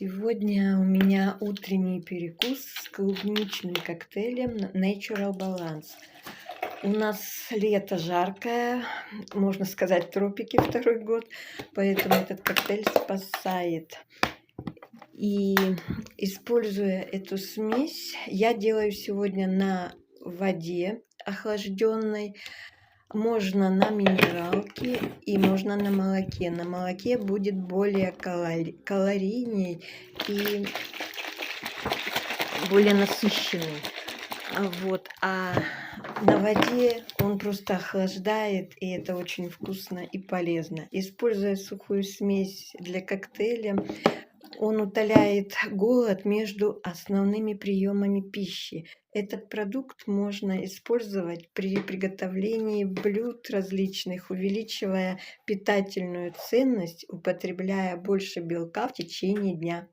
Сегодня у меня утренний перекус с клубничным коктейлем Natural Balance. У нас лето жаркое, можно сказать, тропики второй год, поэтому этот коктейль спасает. И используя эту смесь, я делаю сегодня на воде охлажденной, можно на минералке и можно на молоке. На молоке будет более калорийней и более насыщенный. А на воде он просто охлаждает, и это очень вкусно и полезно. Используя сухую смесь для коктейля, он утоляет голод между основными приемами пищи. Этот продукт можно использовать при приготовлении блюд различных, увеличивая питательную ценность, употребляя больше белка в течение дня.